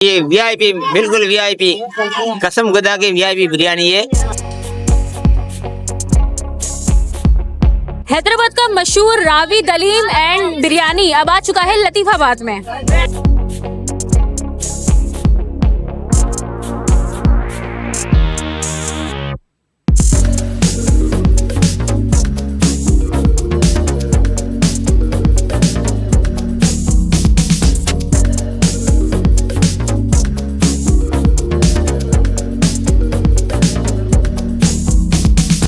ये वीआईपी, बिल्कुल वीआईपी, कसम खुदा की वीआईपी बिरयानी है। हैदराबाद का मशहूर रावी दलीम एंड बिरयानी अब आ चुका है लतीफाबाद में।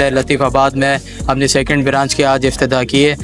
लतीफ़ाबाद में अपनी सेकंड ब्रांच की आज इफ्तिताह की है।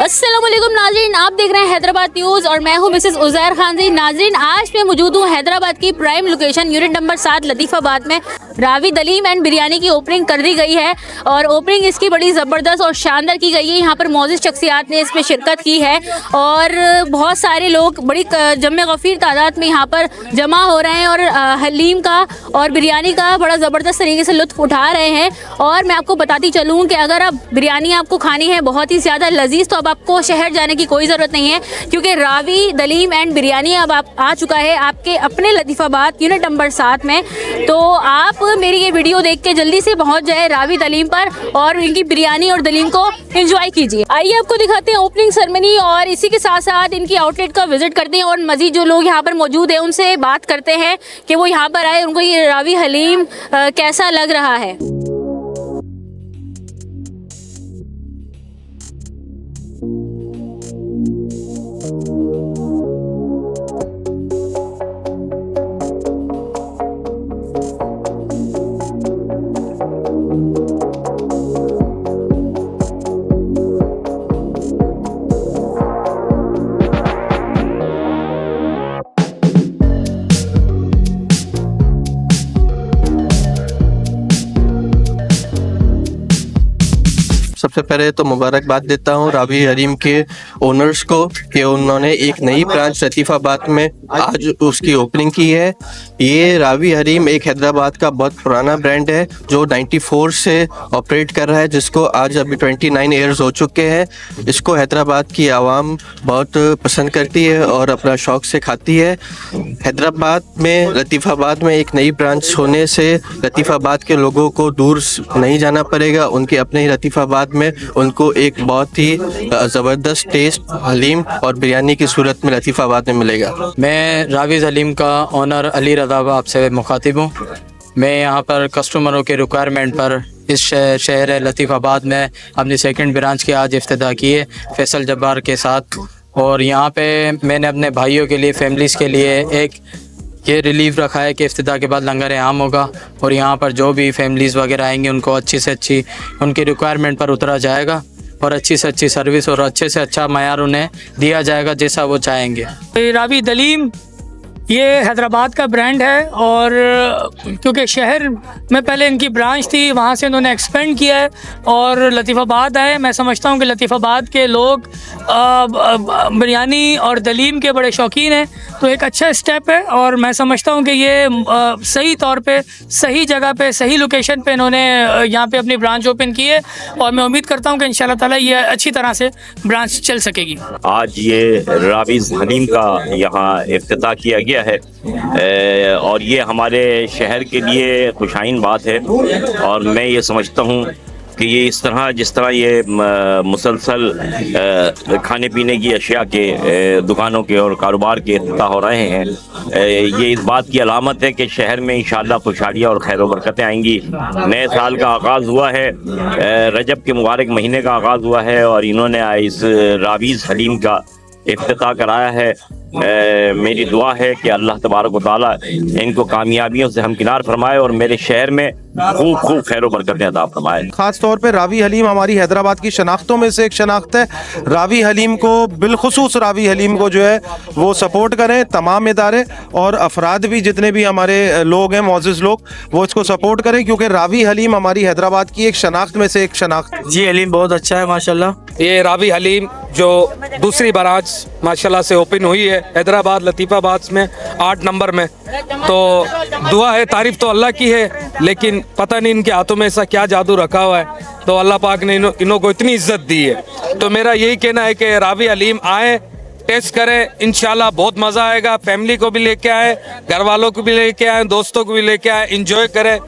अस्सलामुअलैकुम नाज़रीन, आप देख रहे हैं हैदराबाद न्यूज़ और मैं हूं मिसेस उज़ैर खान जी। नाज़रीन, आज मैं मौजूद हूं हैदराबाद की prime location unit number 7 Latifabad में। रावी दलीम एंड बिरयानी की ओपनिंग कर दी गई है और ओपनिंग इसकी बड़ी ज़बरदस्त और शानदार की गई है। यहाँ पर मौजूद शख्सियात ने इसमें शिरकत की है और बहुत सारे लोग बड़ी जम गफ़ीर तादाद में यहाँ पर जमा हो रहे हैं और हलीम का और बिरयानी का बड़ा ज़बरदस्त तरीके से लुत्फ़ उठा रहे हैं। और मैं आपको बताती चलूँ कि अगर आप बिरयानी आपको खानी है बहुत ही ज़्यादा लजीज़, तो अब आपको शहर जाने की कोई ज़रूरत नहीं है, क्योंकि रावी दलीम एंड बिरयानी अब आप आ चुका है आपके अपने लतीफ़ाबाद यूनिट नंबर 7 में। तो आप मेरी ये वीडियो देख के जल्दी से पहुंच जाए रावी दलीम पर और इनकी बिरयानी और दलीम को एंजॉय कीजिए। आइए आपको दिखाते हैं ओपनिंग सेरेमनी और इसी के साथ साथ इनकी आउटलेट का विजिट करते हैं और मजीद जो लोग यहाँ पर मौजूद हैं उनसे बात करते हैं कि वो यहाँ पर आए, उनको ये रावी हलीम कैसा लग रहा है। सबसे पहले तो मुबारकबाद देता हूँ रावी हलीम के ओनर्स को कि उन्होंने एक नई ब्रांच लतीफ़ाबाद में आज उसकी ओपनिंग की है। ये रावी हलीम एक हैदराबाद का बहुत पुराना ब्रांड है जो 94 से ऑपरेट कर रहा है, जिसको आज अभी 29 ईयर्स हो चुके हैं। इसको हैदराबाद की आवाम बहुत पसंद करती है और अपना शौक से खाती है। हैदराबाद में लतीफ़ाबाद में एक नई ब्रांच होने से लतीफ़ाबाद के लोगों को दूर नहीं जाना पड़ेगा, उनके अपने ही लतीफ़ाबाद में उनको एक बहुत ही ज़बरदस्त टेस्ट हलीम और बिरयानी की सूरत में लतीफ़ाबाद में मिलेगा। मैं रावी हलीम का ओनर अली रज़ा आपसे मुखातिब हूँ। मैं यहाँ पर कस्टमरों के रिक्वायरमेंट पर इस शहर लतीफ़ाबाद में अपनी सेकंड ब्रांच की आज इफ्तिताह की है फैसल जब्बार के साथ। और यहाँ पे मैंने अपने भाइयों के लिए, फैमिलीज़ के लिए एक ये रिलीफ रखा है कि इफ्तिताह के बाद लंगर आम होगा और यहाँ पर जो भी फैमिलीज़ वगैरह आएंगे उनको अच्छी से अच्छी उनकी रिक्वायरमेंट पर उतरा जाएगा और अच्छी से अच्छी सर्विस और अच्छे से अच्छा मयार उन्हें दिया जाएगा जैसा वो चाहेंगे। रावी दलीम ये हैदराबाद का ब्रांड है और क्योंकि शहर में पहले इनकी ब्रांच थी, वहाँ से इन्होंने एक्सपेंड किया है और लतीफ़ाबाद आए। मैं समझता हूँ कि लतीफ़ाबाद के लोग बिरयानी और दलीम के बड़े शौकीन हैं, तो एक अच्छा स्टेप है और मैं समझता हूँ कि ये सही तौर पे, सही जगह पे, सही लोकेशन पे इन्होंने यहाँ पे अपनी ब्रांच ओपन की है और मैं उम्मीद करता हूँ कि इंशाल्लाह ताला ये अच्छी तरह से ब्रांच चल सकेगी। आज ये रावी हलीम का यहाँ इफ्तिताह किया गया है और ये हमारे शहर के लिए खुशाइन बात है और मैं ये समझता हूँ कि ये इस तरह जिस तरह ये मुसलसल खाने पीने की अशिया के दुकानों के और कारोबार के इफ्तिताह हो रहे हैं, ये इस बात की अलामत है कि शहर में इंशाअल्लाह खुशहालियाँ और खैर बरकतें आएंगी। नए साल का आगाज़ हुआ है, रजब के मुबारक महीने का आगाज़ हुआ है और इन्होंने इस रावी हलीम का इफ्तिताह कराया है मेरी दुआ है कि अल्लाह तबारक व तआला इनको कामयाबियों से हमकिनार फरमाए और मेरे शहर में खूब खूब खैर व बरकतें अता फरमाए। ख़ास तौर पे रावी हलीम हमारी हैदराबाद की शनाख्तों में से एक शनाख्त है। रावी हलीम को बिलखुसूस रावी हलीम को जो है वो सपोर्ट करें, तमाम इदारे और अफराद भी जितने भी हमारे लोग हैं मोअज़्ज़िज़ लोग वो इसको सपोर्ट करें, क्योंकि रावी हलीम हमारी हैदराबाद की एक शनाख्त में से एक शनाख्त। जी हलीम बहुत अच्छा है माशाल्लाह। ये रावी हलीम जो दूसरी ब्रांच माशाल्लाह से ओपन हुई है हैदराबाद लतीफ़ाबाद में 8 नंबर में, तो दुआ है, तारीफ तो अल्लाह की है, लेकिन पता नहीं इनके हाथों में ऐसा क्या जादू रखा हुआ है, तो अल्लाह पाक ने इन्हों को इतनी इज्जत दी है। तो मेरा यही कहना है कि रावी हलीम आए, टेस्ट करें, इंशाल्लाह बहुत मज़ा आएगा। फैमिली को भी लेके आए, घर वालों को भी लेके आए, दोस्तों को भी लेके आए, इंजॉय करें।